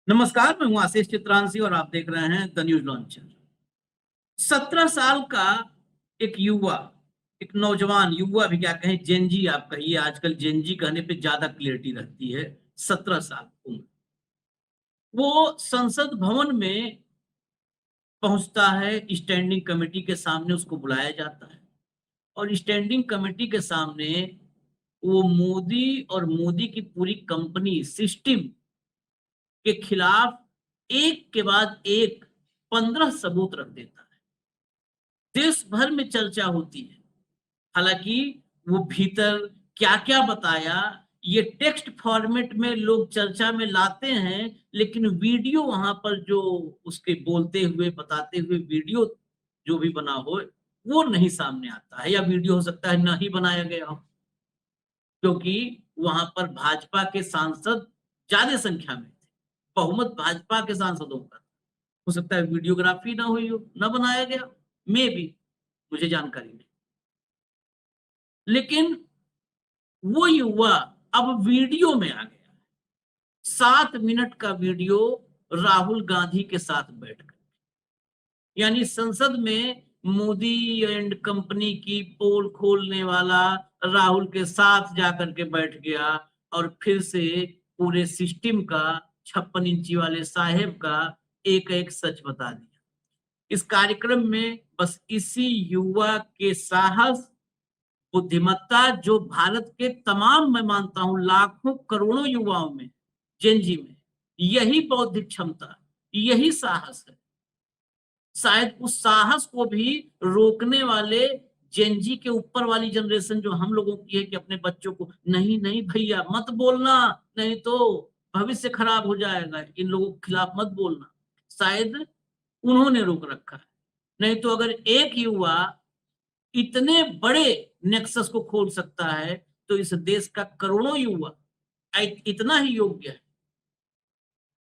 नमस्कार, मैं हूं आशीष चित्रांशी और आप देख रहे हैं द न्यूज लॉन्चर। 17 साल का एक युवा, एक नौजवान युवा भी क्या कहें, जेनजी आप कहिए, आजकल जेनजी कहने पे ज्यादा क्लियरिटी रहती है। 17 साल उम्र, वो संसद भवन में पहुंचता है। स्टैंडिंग कमेटी के सामने उसको बुलाया जाता है और स्टैंडिंग कमेटी के सामने वो मोदी और मोदी की पूरी कंपनी सिस्टम के खिलाफ एक के बाद एक 15 सबूत रख देता है। देश भर में चर्चा होती है। हालांकि वो भीतर क्या क्या बताया, ये टेक्स्ट फॉर्मेट में लोग चर्चा में लाते हैं, लेकिन वीडियो वहां पर जो उसके बोलते हुए बताते हुए वीडियो जो भी बना हो, वो नहीं सामने आता है, या वीडियो हो सकता है ना ही बनाया गया हो, क्योंकि वहां पर भाजपा के सांसद ज्यादा संख्या में थे। बहुमत भाजपा के सांसदों का। हो सकता है वीडियोग्राफी ना हुई हो, ना बनाया गया, मे भी, मुझे जानकारी नहीं। लेकिन वो युवा अब वीडियो में आ गया। 7 मिनट का वीडियो राहुल गांधी के साथ बैठकर, यानी संसद में मोदी एंड कंपनी की पोल खोलने वाला राहुल के साथ जाकर के बैठ गया और फिर से पूरे सिस्टम का, 56 इंची वाले साहेब का एक एक सच बता दिया। इस कार्यक्रम में बस इसी युवा के साहस, बुद्धिमत्ता, जो भारत के तमाम, मैं मानता हूं लाखों करोड़ों युवाओं में, जेनजी में, यही बौद्धिक क्षमता, यही साहस है। शायद उस साहस को भी रोकने वाले जेनजी के ऊपर वाली जनरेशन जो हम लोगों की है, कि अपने बच्चों को नहीं नहीं भैया मत बोलना, नहीं तो भविष्य खराब हो जाएगा, इन लोगों के खिलाफ मत बोलना, शायद उन्होंने रोक रखा है। नहीं तो अगर एक युवा इतने बड़े नेक्सस को खोल सकता है, तो इस देश का करोड़ों युवा इतना ही योग्य है।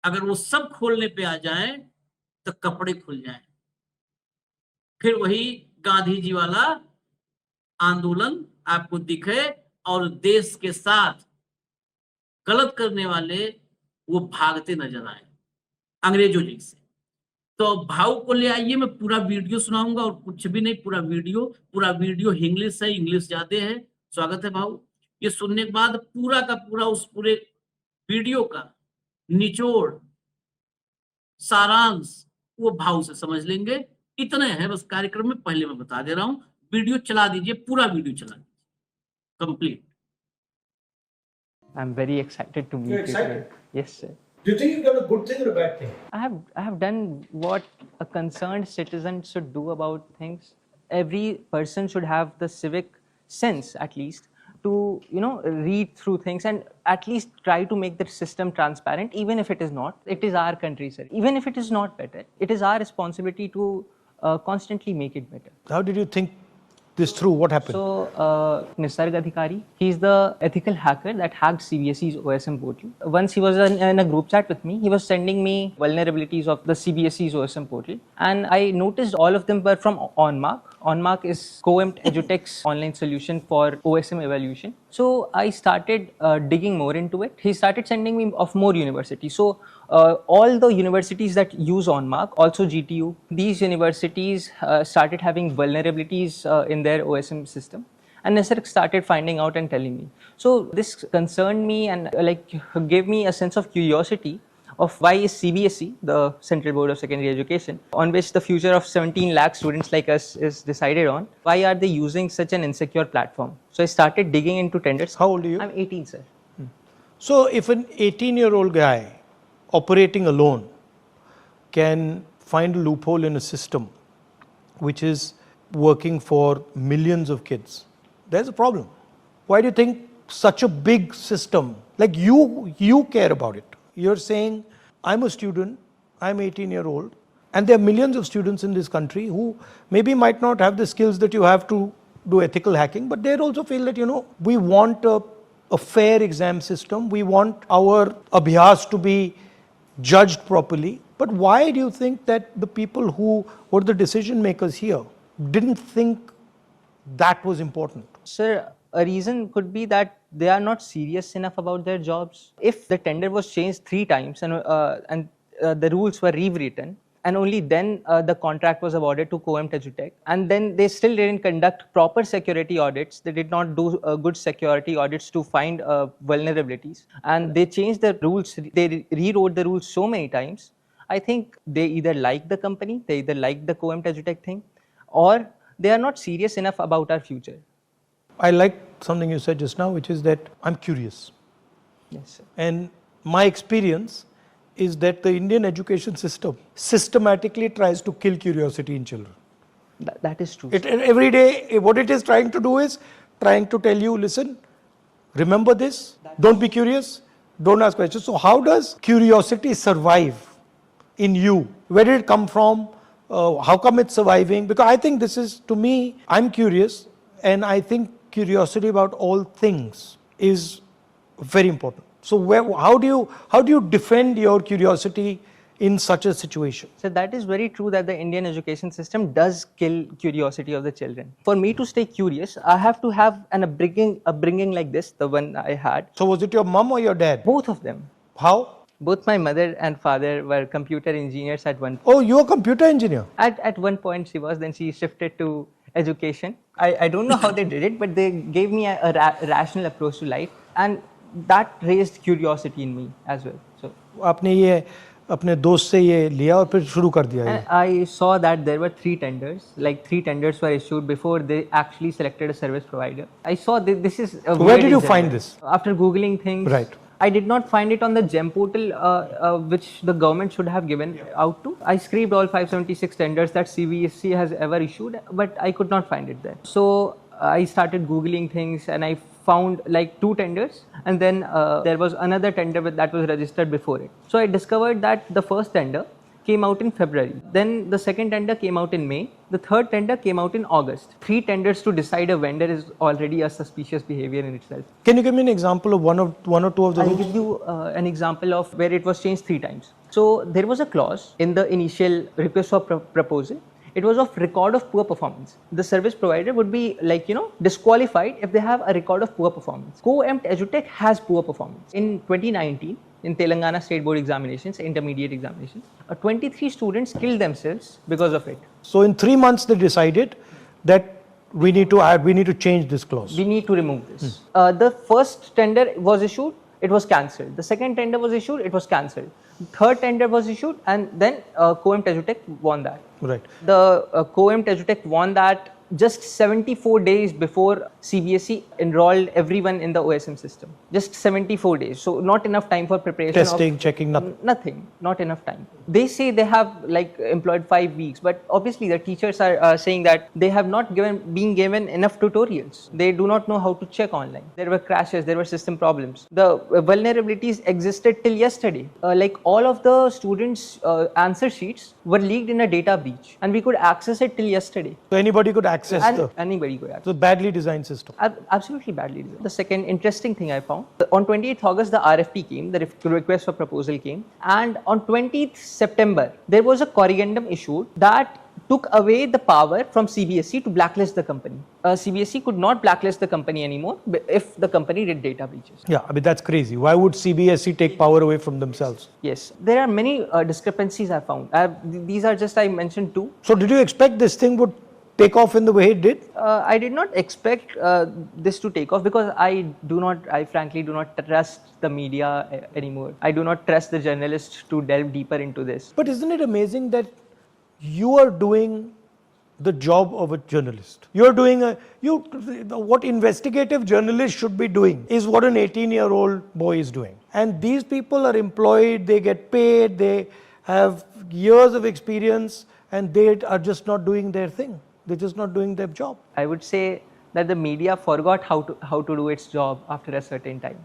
अगर वो सब खोलने पे आ जाएं तो कपड़े खुल जाएं। फिर वही गांधी जी वाला आंदोलन आपको दिखे और देश के साथ गलत करने वाले वो भागते नजर आए अंग्रेजों जी से। तो भाव को ले आइए, मैं पूरा वीडियो सुनाऊंगा और कुछ भी नहीं, पूरा वीडियो इंग्लिश है, इंग्लिश ज्यादा है। स्वागत है भाव। ये सुनने के बाद पूरा का पूरा उस पूरे वीडियो का निचोड़, सारांश वो भाव से समझ लेंगे। इतने है बस कार्यक्रम में, पहले मैं बता दे रहा हूं। वीडियो चला दीजिए, पूरा वीडियो चला दीजिए complete. I'm very excited to meet you. You're excited? Today. Yes, sir. Do you think you've done a good thing or a bad thing? I have done what a concerned citizen should do about things. Every person should have the civic sense, at least, to read through things and at least try to make the system transparent, even if it is not. It is our country, sir. Even if it is not better, it is our responsibility to constantly make it better. How did you think this through? What happened? So, Nisarg Adhikari, he's the ethical hacker that hacked CBSE's OSM portal. Once he was in a group chat with me, he was sending me vulnerabilities of the CBSE's OSM portal. And I noticed all of them were from OnMark. OnMark is Coempt EduTech's online solution for OSM evaluation. So I started digging more into it. He started sending me of more universities. So all the universities that use OnMark, also GTU, these universities started having vulnerabilities in their OSM system. And Nisarg started finding out and telling me. So this concerned me and gave me a sense of curiosity of why is CBSE, the Central Board of Secondary Education, on which the future of 17 lakh students like us is decided on, why are they using such an insecure platform? So I started digging into tenders. How old are you? I'm 18, sir. So if an 18-year-old guy operating alone can find a loophole in a system which is working for millions of kids, there's a problem. Why do you think such a big system, like you care about it? You're saying, I'm a student, I'm 18-year-old, and there are millions of students in this country who maybe might not have the skills that you have to do ethical hacking, but they also feel that, we want a fair exam system, we want our abhyas to be judged properly. But why do you think that the people who were the decision makers here didn't think that was important? Sir, a reason could be that they are not serious enough about their jobs. If the tender was changed 3 times and the rules were rewritten, and only then the contract was awarded to Coemt Edutech, and then they still didn't conduct proper security audits. They did not do good security audits to find vulnerabilities, and they changed the rules. They rewrote the rules so many times. I think they either like the company, they either like the Coemt Edutech thing, or they are not serious enough about our future. I like something you said just now, which is that I'm curious. Yes, sir. And my experience is that the Indian education system systematically tries to kill curiosity in children. That is true. Every day, what it is trying to do is trying to tell you, listen, remember this, don't be curious, don't ask questions. So how does curiosity survive in you? Where did it come from? How come it's surviving? Because I think this is, to me, I'm curious, and I think curiosity about all things is very important. So how do you defend your curiosity in such a situation? So that is very true that the Indian education system does kill curiosity of the children. For me to stay curious, I have to have an upbringing like this, the one I had. So was it your mom or your dad? Both of them. How? Both my mother and father were computer engineers at one. Oh, you're a computer engineer. At one point she was, then she shifted to education. I don't know how they did it, but they gave me a rational approach to life, and that raised curiosity in me as well. So आपने ये अपने दोस्त से ये लिया और फिर शुरू कर दिया ये. and I saw that there were 3 tenders. Like 3 tenders were issued before they actually selected a service provider. I saw this is a Where weird did you example. find this? After googling things. Right. I did not find it on the GEM portal, which the government should have given out to. I scraped all 576 tenders that CBSE has ever issued, but I could not find it there. So I started googling things, and I found like 2 tenders, and then there was another tender that was registered before it. So I discovered that the first tender came out in February. Then the second tender came out in May. The third tender came out in August. 3 tenders to decide a vendor is already a suspicious behavior in itself. Can you give me an example of one or two of the I'll rules? give you an example of where it was changed 3 times. So there was a clause in the initial request for proposal. It was of record of poor performance. The service provider would be disqualified if they have a record of poor performance. Coemt Edutech has poor performance. In 2019, in Telangana State Board examinations, intermediate examinations, 23 students killed themselves because of it. So in 3 months they decided that we need to change this clause. We need to remove this. The first tender was issued, it was cancelled. The second tender was issued, it was cancelled. Third tender was issued, and then Coemt Edutech won that. Right. The Coemt Edutech won that just 74 days before CBSE enrolled everyone in the OSM system. Just 74 days. So not enough time for preparation. Testing, checking, nothing. Nothing. Not enough time. They say they have employed 5 weeks, but obviously the teachers are saying that they have not been given enough tutorials. They do not know how to check online. There were crashes, there were system problems. The vulnerabilities existed till yesterday. All of the students' answer sheets were leaked in a data breach, and we could access it till yesterday. So anybody could access Anybody could access. the badly designed system. Absolutely badly designed. The second interesting thing I found, on 28th August, the RFP came, the request for proposal came, and on 20th September, there was a corrigendum issued that took away the power from CBSE to blacklist the company. CBSE could not blacklist the company anymore if the company did data breaches. Yeah, I mean, that's crazy. Why would CBSE take power away from themselves? Yes, there are many discrepancies I found. These are just, I mentioned 2. So did you expect this thing would take off in the way it did? I did not expect this to take off because I frankly do not trust the media anymore. I do not trust the journalists to delve deeper into this. But isn't it amazing that you are doing the job of a journalist? You're doing what investigative journalists should be doing is what an 18-year-old boy is doing. And these people are employed, they get paid, they have years of experience, and they are just not doing their thing. They're just not doing their job. I would say that the media forgot how to do its job after a certain time.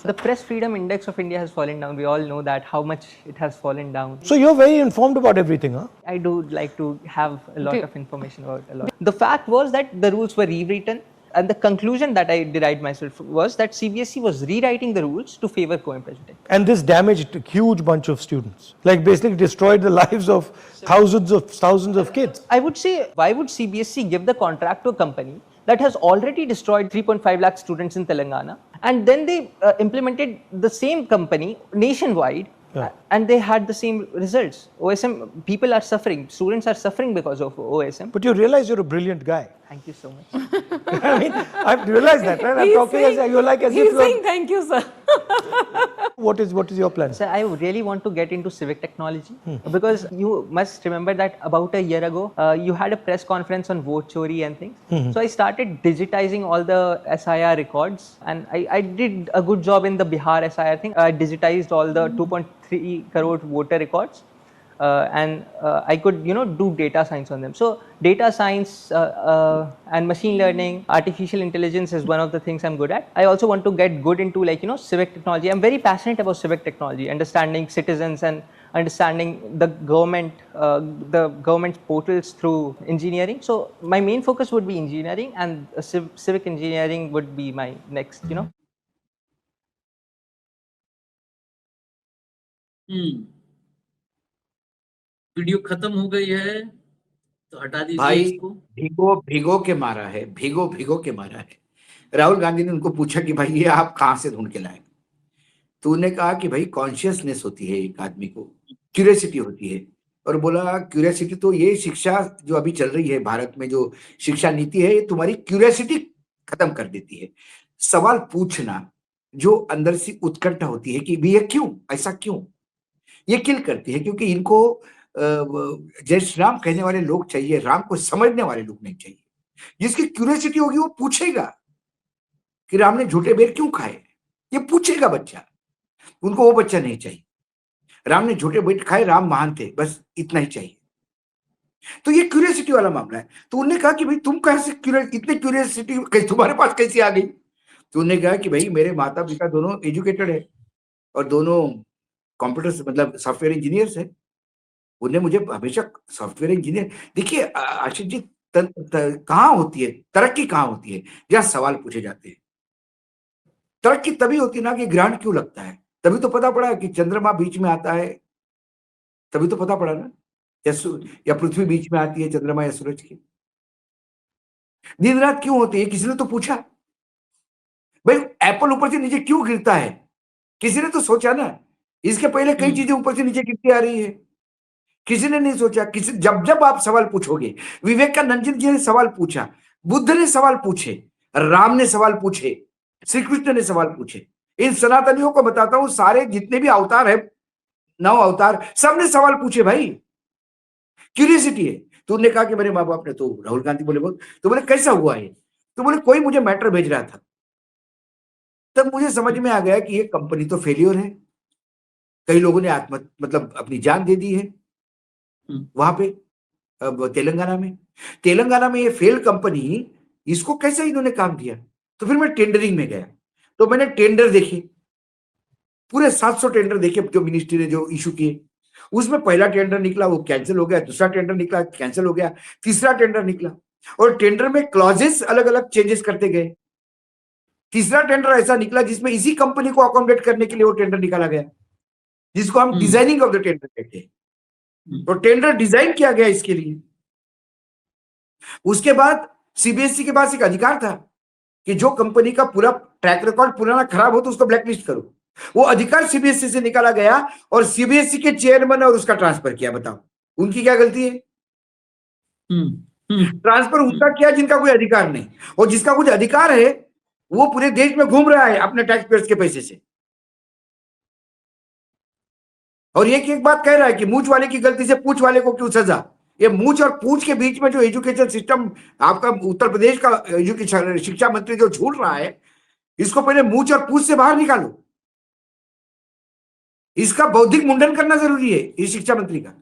The press freedom index of India has fallen down. We all know that, how much it has fallen down. So you're very informed about everything, huh? I do like to have a lot of information about a lot. The fact was that the rules were rewritten, and the conclusion that I derived myself was that CBSE was rewriting the rules to favor Coemt Edutech. And this damaged a huge bunch of students, like basically destroyed the lives of thousands of kids. I would say, why would CBSE give the contract to a company that has already destroyed 3.5 lakh students in Telangana. And then they implemented the same company nationwide. Yeah. And they had the same results. OSM, people are suffering, students are suffering because of OSM. But you realize you're a brilliant guy. Thank you so much. I mean, I've realized that, right? I'm He's talking saying- as you're like as He's if you're, saying thank you, sir. what is your plan? So I really want to get into civic technology because you must remember that about a year ago, you had a press conference on vote chori and things. So I started digitizing all the SIR records, and I did a good job in the Bihar SIR thing. I digitized all the 2.3 crore voter records. And I could, do data science on them. So data science and machine learning, artificial intelligence is one of the things I'm good at. I also want to get good into civic technology. I'm very passionate about civic technology, understanding citizens and understanding the government's portals through engineering. So my main focus would be engineering, and civic engineering would be my next, video खत्म हो गई है तो हटा दीजिए भाई इसको। भिगो भिगो के मारा है, भिगो भिगो के मारा है। राहुल गांधी ने उनको पूछा कि भाई ये आप कहां से ढूंढ के लाए? तो उन्होंने कहा कि भाई कॉन्शियसनेस होती है एक आदमी को, क्यूरियोसिटी होती है। और बोला क्यूरियोसिटी तो ये शिक्षा जो अभी चल रही है भारत में, जो शिक्षा नीति है, ये तुम्हारी क्यूरियोसिटी खत्म कर देती है। सवाल पूछना, जो अंदर से उत्कंठा होती है कि ये क्यों, ऐसा क्यों, ये किल करती है। क्योंकि इनको जय श्री राम कहने वाले लोग चाहिए, राम को समझने वाले लोग नहीं चाहिए। जिसकी क्यूरियोसिटी होगी वो पूछेगा कि राम ने झूठे बेर क्यों खाए, ये पूछेगा बच्चा। उनको वो बच्चा नहीं चाहिए। राम ने झूठे बेर खाए, राम महान थे, बस इतना ही चाहिए। तो ये क्यूरियोसिटी वाला मामला है। तो उन्होंने कहा कि भाई तुम कहां से इतने क्यूरियोसिटी तुम्हारे पास कैसे आ गई? तो उन्होंने कहा कि भाई मेरे माता पिता दोनों एजुकेटेड है और दोनों कंप्यूटर मतलब सॉफ्टवेयर इंजीनियर्स है। उन्हें मुझे हमेशा सॉफ्टवेयर इंजीनियर, देखिए आशीष जी, कहाँ होती है तरक्की, कहाँ होती है? जहाँ सवाल पूछे जाते हैं। तरक्की तभी होती है ना कि ग्रहण क्यों लगता है, तभी तो पता पड़ा कि चंद्रमा बीच में आता है, तभी तो पता पड़ा ना, या पृथ्वी बीच में आती है चंद्रमा या सूरज की। दिन रात क्यों होती है, किसी ने तो पूछा। भाई एप्पल ऊपर से नीचे क्यों गिरता है, किसी ने तो सोचा ना। इसके पहले कई चीजें ऊपर से नीचे गिरती आ रही है, किसी ने नहीं सोचा। जब आप सवाल पूछोगे, विवेकानंद जी ने सवाल पूछा, बुद्ध ने सवाल पूछे, राम ने सवाल पूछे, श्री कृष्ण ने सवाल पूछे। इन सनातनियों को बताता हूं, सारे जितने भी अवतार है, 9 अवतार, सबने सवाल पूछे भाई। क्यूरियोसिटी है। तो उन्होंने कहा कि मेरे माँ बाप ने, तो राहुल गांधी बोले तो बोले कैसा हुआ ये? तो बोले कोई मुझे मैटर भेज रहा था। तब मुझे समझ में आ गया कि ये कंपनी तो फेलियर है। कई लोगों ने मतलब अपनी जान दे दी है वहां पे तेलंगाना में ये फेल कंपनी, इसको कैसे इन्होंने काम दिया? तो फिर मैं टेंडरिंग में गया, तो मैंने टेंडर देखे, पूरे 700 टेंडर देखे जो मिनिस्ट्री ने जो इशू किए। उसमें पहला टेंडर निकला, वो कैंसिल हो गया। दूसरा टेंडर निकला, कैंसिल हो गया। तीसरा टेंडर निकला, और टेंडर में क्लॉजेस अलग अलग चेंजेस करते गए। तीसरा टेंडर ऐसा निकला जिसमें इसी कंपनी को अकोमोडेट करने के लिए वो टेंडर निकाला गया, जिसको हम डिजाइनिंग ऑफ द टेंडर कहते हैं। तो टेंडर डिजाइन किया गया इसके लिए। उसके बाद सीबीएसई के पास एक अधिकार था कि जो कंपनी का पूरा ट्रैक रिकॉर्ड पुराना खराब हो तो उसको ब्लैकलिस्ट करो। वो अधिकार सीबीएसई से निकाला गया और सीबीएसई के चेयरमैन और उसका ट्रांसफर किया। बताओ उनकी क्या गलती है? ट्रांसफर उनका किया जिनका कोई अधिकार नहीं, और जिसका कुछ अधिकार है वो पूरे देश में घूम रहा है अपने टैक्स पेयर्स के पैसे से। और एक बात कह रहा है कि मूंछ वाले की गलती से पूंछ वाले को क्यों सजा? ये मूंछ और पूंछ के बीच में जो एजुकेशन सिस्टम आपका उत्तर प्रदेश का एजुकेशन शिक्षा मंत्री जो झूल रहा है, इसको पहले मूंछ और पूंछ से बाहर निकालो। इसका बौद्धिक मुंडन करना जरूरी है इस शिक्षा मंत्री का,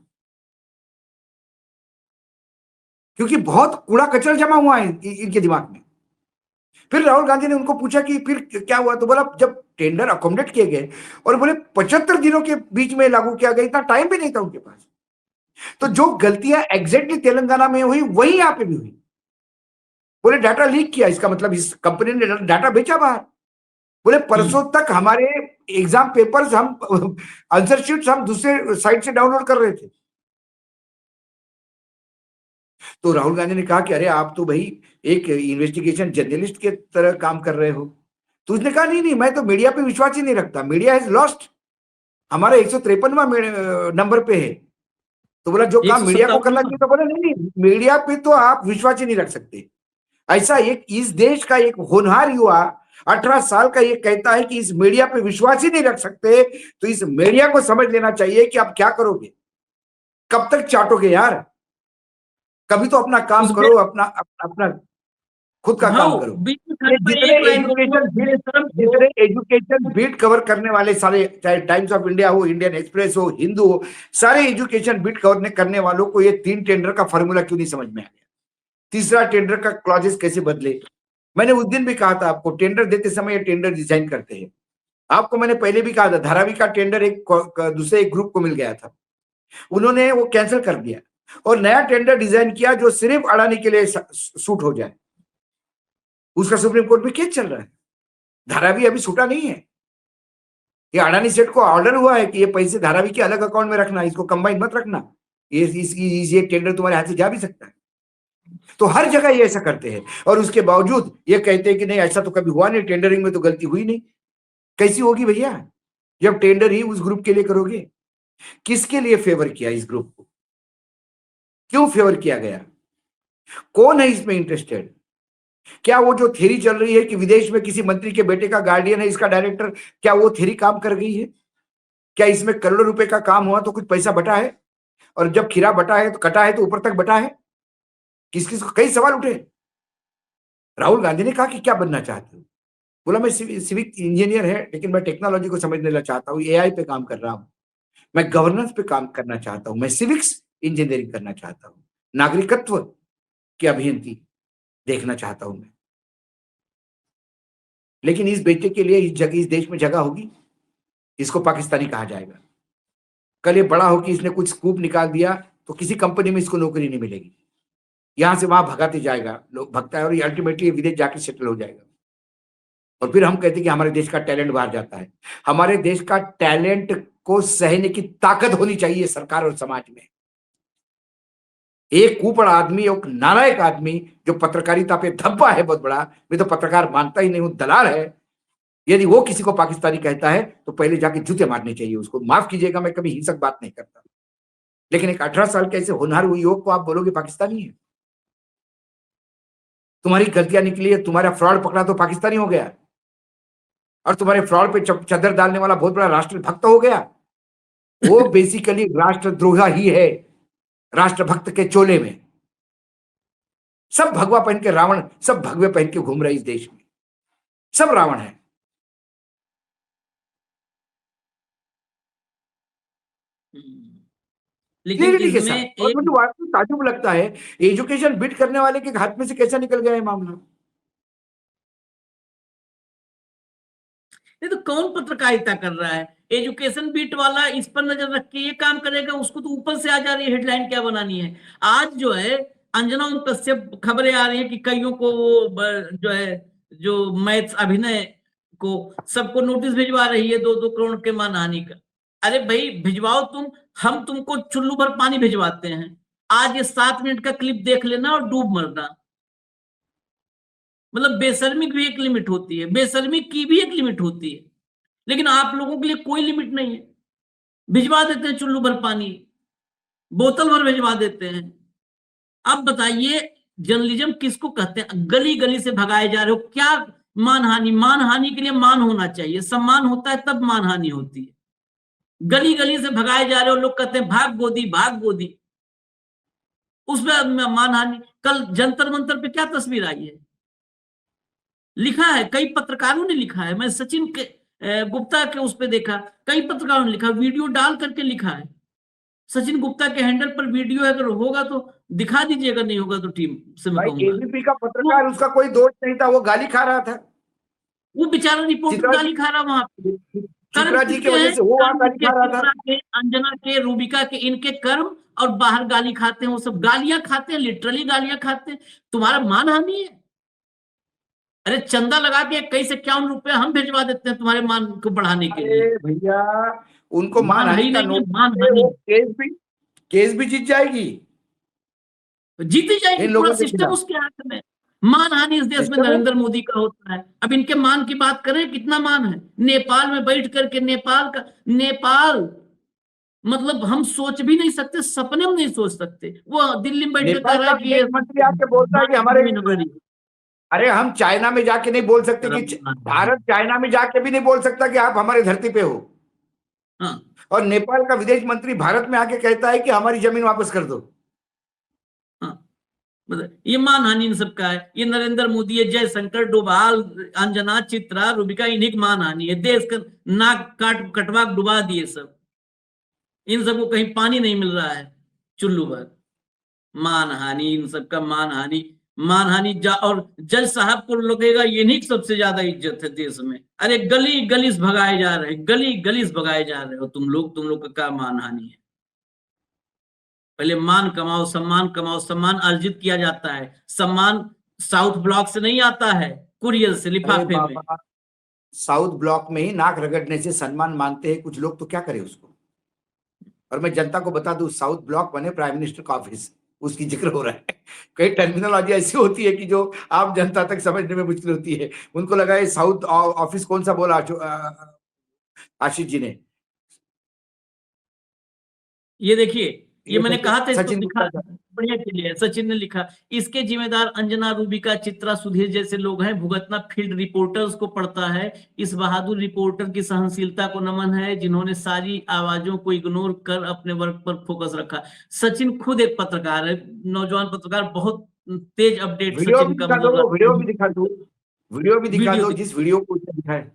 क्योंकि बहुत कूड़ा कचरा जमा हुआ है इनके दिमाग में। फिर राहुल गांधी ने उनको पूछा कि फिर क्या हुआ? तो बोला जब टेंडर अकोमोडेट किए गए, और बोले 75 दिनों के बीच में लागू किया गया, इतना टाइम भी नहीं था उनके पास। तो जो गलतियां एग्जैक्टली तेलंगाना में हुई वही यहां पे भी हुई। बोले डाटा लीक किया, इसका मतलब इस कंपनी ने डाटा बेचा बाहर। बोले परसों तक हमारे एग्जाम पेपर्स, हम आंसर शीट्स हम दूसरे साइट से डाउनलोड कर रहे थे। तो राहुल गांधी ने कहा कि अरे आप तो भाई एक इन्वेस्टिगेशन जर्नलिस्ट के तरह काम कर रहे हो। तो उसने कहा नहीं नहीं, मैं तो मीडिया पे विश्वास ही नहीं रखता, मीडिया हैज लॉस्ट, हमारा 153वां नंबर पे है। तो बोला जो काम मीडिया को करना चाहिए, तो बोला नहीं नहीं, मीडिया पे तो आप विश्वास ही नहीं रख सकते। ऐसा एक इस देश का एक होनहार युवा 18 साल का ये कहता है कि इस मीडिया पे विश्वास ही नहीं रख सकते, तो इस मीडिया को समझ लेना चाहिए कि आप क्या करोगे, कब तक चाटोगे यार। कभी तो अपना काम करो, अपना अपना खुद का काम करो। जितने एजुकेशन बीट कवर करने वाले सारे, चाहे टाइम्स ऑफ इंडिया हो, इंडियन एक्सप्रेस हो, हिंदू हो, सारे एजुकेशन बीट कवर करने वालों को ये 3 टेंडर का फॉर्मूला क्यों नहीं समझ में आ गया, तीसरा टेंडर का क्लॉजेस कैसे बदले। मैंने उस दिन भी कहा था आपको, टेंडर देते समय ये टेंडर डिजाइन करते हैं। आपको मैंने पहले भी कहा था, धारावी का टेंडर दूसरे एक ग्रुप को मिल गया था, उन्होंने वो कैंसिल कर दिया और नया टेंडर डिजाइन किया जो सिर्फ अडानी के लिए सूट हो जाए। उसका सुप्रीम कोर्ट में केस चल रहा है, धारावी अभी छूटा नहीं है। ये अडानी सेठ को ऑर्डर हुआ है कि ये पैसे धारावी के अलग अकाउंट में रखना, इसको कंबाइन मत रखना, ये टेंडर तुम्हारे हाथ से जा भी सकता है। तो हर जगह ये ऐसा करते हैं और उसके बावजूद ये कहते हैं कि नहीं ऐसा तो कभी हुआ नहीं, टेंडरिंग में तो गलती हुई नहीं। कैसी होगी भैया, जब टेंडर ही उस ग्रुप के लिए करोगे। किसके लिए फेवर किया इस ग्रुप को, क्यों फेवर किया गया, कौन है इसमें इंटरेस्टेड। क्या वो जो थ्योरी चल रही है कि विदेश में किसी मंत्री के बेटे का गार्डियन है इसका डायरेक्टर, क्या वो थ्योरी काम कर गई है? क्या इसमें करोड़ों रुपए का काम हुआ तो कुछ पैसा बटा है, और जब खीरा बटा है तो कटा है तो ऊपर तक बटा है? किस किस को कई सवाल उठे। राहुल गांधी ने कहा कि क्या बनना चाहते हो, बोला मैं सिविक इंजीनियर है लेकिन मैं टेक्नोलॉजी को समझना चाहता हूँ, एआई पे काम कर रहा हूँ, मैं गवर्नेंस पे काम करना चाहता हूँ, मैं सिविक्स इंजीनियरिंग करना चाहता हूँ, नागरिकत्व की अभियंती देखना चाहता हूं मैं। लेकिन इस बेटे के लिए इस देश में जगह होगी, इसको पाकिस्तानी कहा जाएगा। कल ये बड़ा हो कि इसने कुछ स्कूप निकाल दिया तो किसी कंपनी में इसको नौकरी नहीं मिलेगी, यहां से वहां भगाते जाएगा, लोग भगता है और ये अल्टीमेटली विदेश जाके सेटल हो जाएगा। और फिर हम कहते हैं कि हमारे देश का टैलेंट बाहर जाता है। हमारे देश का टैलेंट को सहने की ताकत होनी चाहिए सरकार और समाज में। एक कुपड़ आदमी, एक नालायक आदमी जो पत्रकारिता पे धब्बा है बहुत बड़ा, मैं तो पत्रकार मानता ही नहीं हूं, दलाल है, यदि वो किसी को पाकिस्तानी कहता है तो पहले जाके जूते मारने चाहिए उसको। माफ कीजिएगा, मैं कभी हिंसक बात नहीं करता, लेकिन एक 18 साल के ऐसे होनहार हुए युवक को आप बोलोगे पाकिस्तानी है? तुम्हारी गलतियां निकली है, तुम्हारा फ्रॉड पकड़ा तो पाकिस्तानी हो गया, और तुम्हारे फ्रॉड पे चद्दर डालने वाला बहुत बड़ा राष्ट्रभक्त हो गया। वो बेसिकली राष्ट्रद्रोह ही है, राष्ट्रभक्त के चोले में। सब भगवा पहन के रावण, सब भगवे पहन के घूम रहे इस देश में, सब रावण है। लेकिन इसमें और मुझे वास्तव में ताज्जुब लगता है, एजुकेशन बिट करने वाले के हाथ में से कैसा निकल गया है मामला। नहीं तो कौन पत्रकारिता कर रहा है? एजुकेशन बीट वाला इस पर नजर रख के ये काम करेगा, उसको तो ऊपर से आ जा रही है हेडलाइन क्या बनानी है। आज जो है अंजना ओम कश्यप खबरें आ रही है कि कईयों को जो है जो मैथ्स अभिनय को सबको नोटिस भिजवा रही है 2-2 करोड़ के मानहानि का। अरे भाई भिजवाओ तुम, हम तुमको चुल्लू भर पानी भिजवाते हैं। आज ये 7 मिनट का क्लिप देख लेना और डूब मरना। मतलब बेशर्मी की भी एक लिमिट होती है, बेशर्मी की भी एक लिमिट होती है, लेकिन आप लोगों के लिए कोई लिमिट नहीं है। भिजवा देते हैं चुल्लू भर पानी, बोतल भर भिजवा देते हैं। अब बताइए जर्नलिज्म किसको कहते हैं? गली गली से भगाए जा रहे हो, क्या मानहानि? मानहानि के लिए मान होना चाहिए, सम्मान होता है तब मानहानि होती है। गली गली से भगाए जा रहे हो, लोग कहते हैं भाग गोदी भाग गोदी, उसमें मानहानि। कल जंतर मंतर पे क्या तस्वीर आई है, लिखा है, कई पत्रकारों ने लिखा है, मैं सचिन के गुप्ता के उस पे देखा, कई पत्रकारों ने लिखा, वीडियो डाल करके लिखा है। सचिन गुप्ता के हैंडल पर वीडियो अगर होगा तो दिखा दीजिएगा, नहीं होगा तो टीम से मैं कहूंगा। एबीपी का पत्रकार, उसका कोई दोष नहीं था, वो गाली खा रहा था, वो बेचारा रिपोर्टर गाली खा रहा वहां पे। चित्रा जी की वजह से वो वहां गाली खा रहा था। अंजना के, रूबिका के, इनके कर्म और बाहर गाली खाते हैं, वो सब गालियां खाते हैं, लिटरली गालियां खाते हैं। तुम्हारा मानहानि है? अरे चंदा लगा के 21-51 रुपए हम भिजवा देते हैं तुम्हारे मान को बढ़ाने के लिए। भैया उनको मानहानि का नोटिस, केस भी जीत जाएगी। जीती जाएगी, इन लोगों पूरा के सिस्टम खिलाफ। उसके हाथ में। मानहानि इस देश में सिस्टम है। नरेंद्र मोदी का होता है। अब इनके मान की बात करें, कितना मान है नेपाल में बैठ करके। नेपाल मतलब हम सोच भी नहीं सकते, सपने में नहीं सोच सकते। वो दिल्ली में बैठ के कह नेपाल रहा का है कि विदेश ये मंत्री आके बोलता है कि हमारे, जमीन हमारी। अरे हम चाइना में जाके नहीं बोल सकते कि भारत चाइना में जाके भी नहीं बोल सकता कि आप हमारी धरती पे हो। हाँ, और नेपाल का विदेश मंत्री भारत में आके कहता है कि हमारी जमीन वापस कर दो। हाँ, मतलब ये मानहानि इन सबका है। ये नरेंद्र मोदी है, जयशंकर, डोभाल, अंजना, चित्रा, रूबिका, इन्हीं की मानहानि है। देश का नाक कटवा डुबा दिए सब। इन सबको कहीं पानी नहीं मिल रहा है, चुल्लू भर। मानहानि, इन सबका मानहानि। और जज साहब को लगेगा इन्हीं की सबसे ज्यादा इज्जत है देश में। अरे गली गलीस भगाए जा रहे, गली गलीस भगाए जा रहे हो तुम लोग का क्या मानहानि है? पहले मान कमाओ, सम्मान अर्जित किया जाता है। सम्मान साउथ ब्लॉक से नहीं आता है, कुरियर से, अरे लिफाफे में। बाबा, साउथ ब्लॉक में ही नाक रगड़ने से सम्मान मानते हैं कुछ लोग, तो क्या करे उसको। और मैं जनता को बता दूं, साउथ ब्लॉक बने प्राइम मिनिस्टर का ऑफिस, उसकी जिक्र हो रहा है। कई टर्मिनोलॉजी ऐसी होती है कि जो आम जनता तक समझने में मुश्किल होती है। उनको लगा ये साउथ ऑफिस कौन सा बोला आशीष जी ने। ये देखिए, ये मैंने कहा था, इसको सचिन लिखा गुप्ता का। बढ़िया के लिए सचिन ने लिखा। इसके जिम्मेदार अंजना, रूबिका, चित्रा, सुधीर जैसे लोग हैं। भुगतना फील्ड रिपोर्टर्स को पड़ता है। इस बहादुर रिपोर्टर की सहनशीलता को नमन है, जिन्होंने सारी आवाजों को इग्नोर कर अपने वर्क पर फोकस रखा। सचिन खुद एक पत्रकार है, नौजवान पत्रकार, बहुत तेज अपडेट वीडियो सचिन भी का दिखा दो, मतलब वीडियो भी दिखा दो, वीडियो भी दिखा वीडियो दो, जिस वीडियो को उसने दिखाया।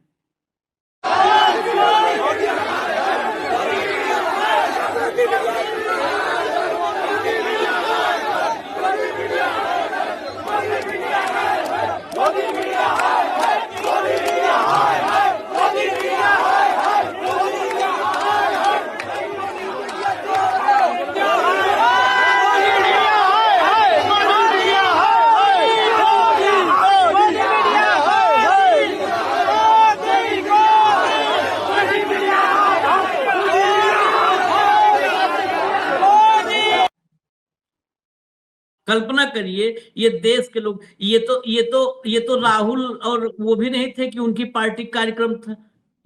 कल्पना करिए, ये देश के लोग, ये तो राहुल और वो भी नहीं थे कि उनकी पार्टी कार्यक्रम था।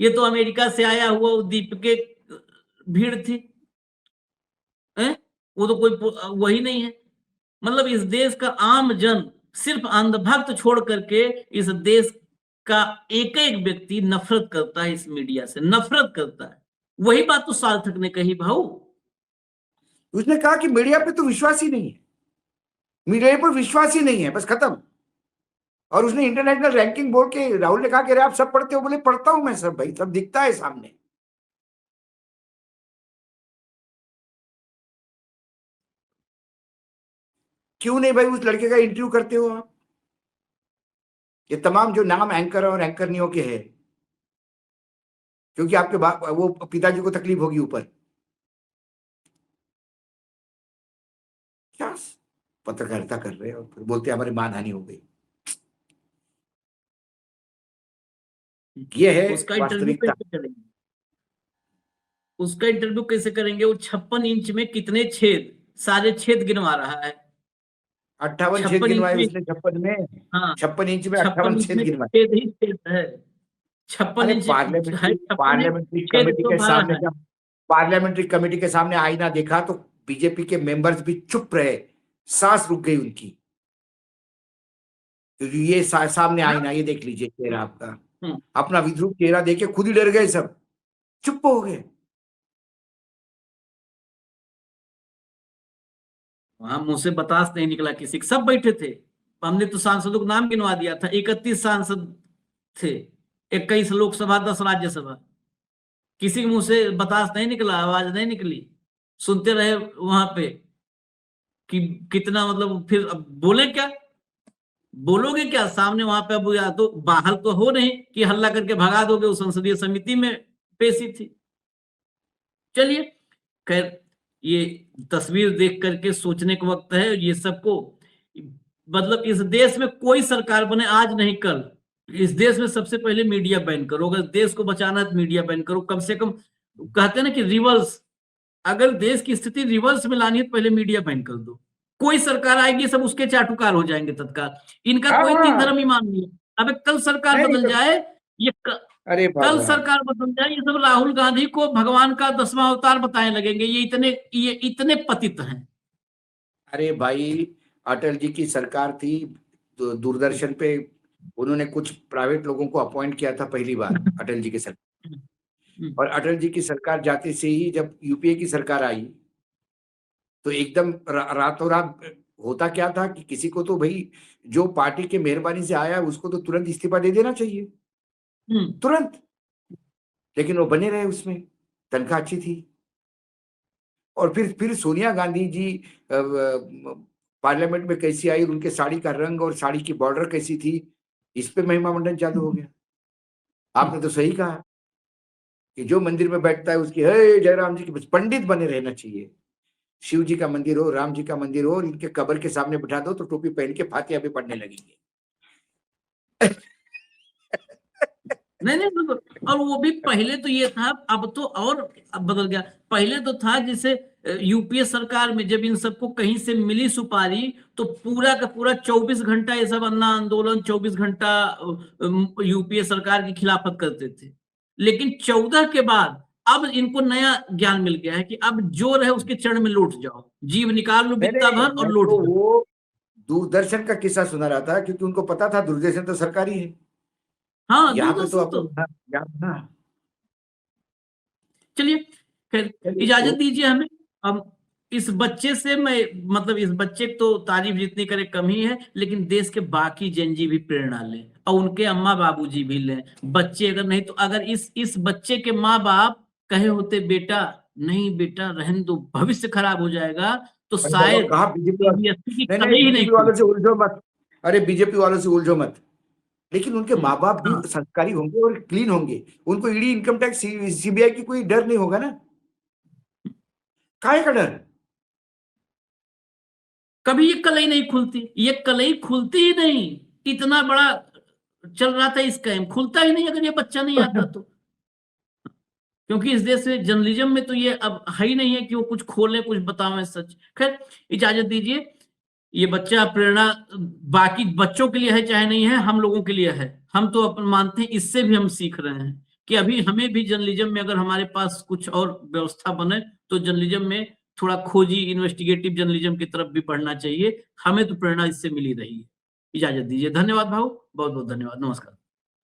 ये तो अमेरिका से आया हुआ दीप के भीड़ थी। वो तो कोई वही नहीं है। मतलब इस देश का आम जन सिर्फ अंधभक्त छोड़ करके इस देश का एक एक व्यक्ति नफरत करता है, इस मीडिया से नफरत करता है। वही बात तो सार्थक ने कही भाऊ। उसने कहा कि मीडिया पे तो विश्वास ही नहीं है, मीडिया पर विश्वास ही नहीं है, बस खत्म। और उसने इंटरनेशनल रैंकिंग बोल के, राहुल ने कहा कि अरे आप सब पढ़ते हो? बोले पढ़ता हूं मैं सब भाई, सब दिखता है सामने। क्यों नहीं भाई उस लड़के का इंटरव्यू करते हो आप? ये तमाम जो नाम एंकर और एंकरनियों के हैं, क्योंकि आपके वो पिताजी को तकलीफ होगी ऊपर। क्या पत्रकारिता कर रहे हैं और फिर बोलते हैं हमारी मानहानि हो गई। ये है उसका इंटरव्यू वास्तविकता। कैसे करेंगे? उसका इंटरव्यू कैसे करेंगे? वो 56 इंच में कितने छेद, सारे छेद गिनवा रहा है। 58 छेद 56 इंच गिनवाए में, उसने 56 में। हाँ 56 इंच में 56 58 इंच छेद में गिनवाए। छेद ही छेद है। 56 अरे इंच है, 56 पार्लियामेंट्री छेद कमेटी तो के हमारा सामने, है। जब पार्लियामेंट्री कमेटी के सामने आईना देखा तो बीजेपी के मेंबर्स भी चुप रहे, सांस रुक गई उनकी। क्योंकि ये सामने आईना, ये देख लीजिए चेहरा आपका, अपना विद्रूप चेहरा देखे खुद ही डर गए, सब चुप हो गए। वहां मुंह से बतास नहीं निकला किसी का, सब बैठे थे। हमने तो सांसदों का नाम गिनवा दिया था, 31 सांसद थे, 21 लोकसभा, 10 राज्यसभा। किसी के मुंह से बतास नहीं निकला, आवाज नहीं निकली। सुनते रहे वहां पे कि कितना, मतलब फिर अब बोले क्या, बोलोगे क्या सामने वहां पे? अब या तो बाहर तो हो नहीं कि हल्ला करके भगा दोगे, उस संसदीय समिति में पेशी थी। चलिए खैर, ये तस्वीर देख करके सोचने का वक्त है। ये सबको, मतलब इस देश में कोई सरकार बने आज नहीं कल, इस देश में सबसे पहले मीडिया बैन करो। अगर देश को बचाना है तो मीडिया बैन करो, कम से कम। कहते हैं ना कि रिवर्स, अगर देश की स्थिति रिवर्स में लानी है तो पहले मीडिया बैन कर दो। कोई सरकार आएगी सब उसके चाटुकार हो जाएंगे तत्काल। इनका हाँ, कोई हाँ। तीन धर्म ईमान नहीं है। अब कल सरकार नहीं, बदल तो- जाए, ये अरे कल बाबा, सरकार बदल जाए, ये सब राहुल गांधी को भगवान का 10वां अवतार बताने लगेंगे। ये इतने पतित हैं। अरे भाई, अटल जी की सरकार थी, तो दूरदर्शन पे उन्होंने कुछ प्राइवेट लोगों को अपॉइंट किया था पहली बार, अटल जी की सरकार। और अटल जी की सरकार जाते से ही जब यूपीए की सरकार आई, तो एकदम रातों रात होता क्या था कि किसी को तो भाई जो पार्टी के मेहरबानी से आया उसको तो तुरंत इस्तीफा दे देना चाहिए, तुरंत। लेकिन वो बने रहे उसमें, तनख्वाह अच्छी थी। और फिर सोनिया गांधी जी पार्लियामेंट में कैसी आई, उनके साड़ी का रंग और साड़ी की बॉर्डर कैसी थी, इस पे महिमा मंडन चालू हो गया। आपने तो सही कहा कि जो मंदिर में बैठता है उसकी हे जयराम जी की, बस पंडित बने रहना चाहिए। शिव जी का मंदिर हो, राम जी का मंदिर हो, इनके कब्र के सामने बिठा दो तो टोपी पहन के फातिहा भी पढ़ने लगेंगे। नहीं नहीं बिल्कुल। और वो भी पहले तो ये था, अब तो और अब बदल गया। पहले तो था जैसे यूपीए सरकार में जब इन सबको कहीं से मिली सुपारी, तो पूरा का पूरा 24 घंटा ये सब अन्ना आंदोलन, 24 घंटा यूपीए सरकार की खिलाफत करते थे। लेकिन 14 के बाद अब इनको नया ज्ञान मिल गया है कि अब जो रहे उसके चरण में लौट जाओ, जीव निकाल लो बित्ता भर और मैं लौट तो जाओ। वो दूरदर्शन का किस्सा सुना रहा था, क्योंकि उनको पता था दूरदर्शन तो सरकारी है, हाँ यहाँ पे तो दूरदर्शन अपने तो। यहाँ। चलिए, खैर चलिए, इजाजत दीजिए हमें। अब इस बच्चे से मैं, मतलब इस बच्चे को तो तारीफ जितनी करे कम ही है, लेकिन देश के बाकी जनजी भी प्रेरणा लें और उनके अम्मा बाबूजी भी लें। बच्चे अगर नहीं तो, अगर इस बच्चे के माँ बाप कहे होते बेटा नहीं बेटा रहने दो भविष्य खराब हो जाएगा, तो अरे बाबा, शायद कहा बीजेपी वाले, सीबीएसई की नहीं कले नहीं, ही नहीं बीजेपी वालों खुलती। से उलझो मत। अरे बीजेपी वालों से उलझो मत, लेकिन उनके माँ बाप भी हाँ, संस्कारी होंगे और क्लीन होंगे। उनको ईडी, इनकम टैक्स, सीबीआई की कोई डर नहीं होगा ना, काहे का डर? कभी ये कलई नहीं खुलती, ये कलई खुलती ही नहीं। इतना बड़ा चल रहा था स्कैम, खुलता ही नहीं अगर ये बच्चा नहीं आता तो। क्योंकि इस देश में जर्नलिज्म में तो ये अब है ही नहीं है कि वो कुछ खोले कुछ बतावें सच। खैर इजाजत दीजिए। ये बच्चा प्रेरणा बाकी बच्चों के लिए है चाहे नहीं है, हम लोगों के लिए है। हम तो अपन मानते हैं, इससे भी हम सीख रहे हैं कि अभी हमें भी जर्नलिज्म में अगर हमारे पास कुछ और व्यवस्था बने तो जर्नलिज्म में थोड़ा खोजी इन्वेस्टिगेटिव जर्नलिज्म की तरफ भी बढ़ना चाहिए। हमें तो प्रेरणा इससे मिली रही है। इजाजत दीजिए। धन्यवाद भाऊ, बहुत बहुत धन्यवाद, नमस्कार।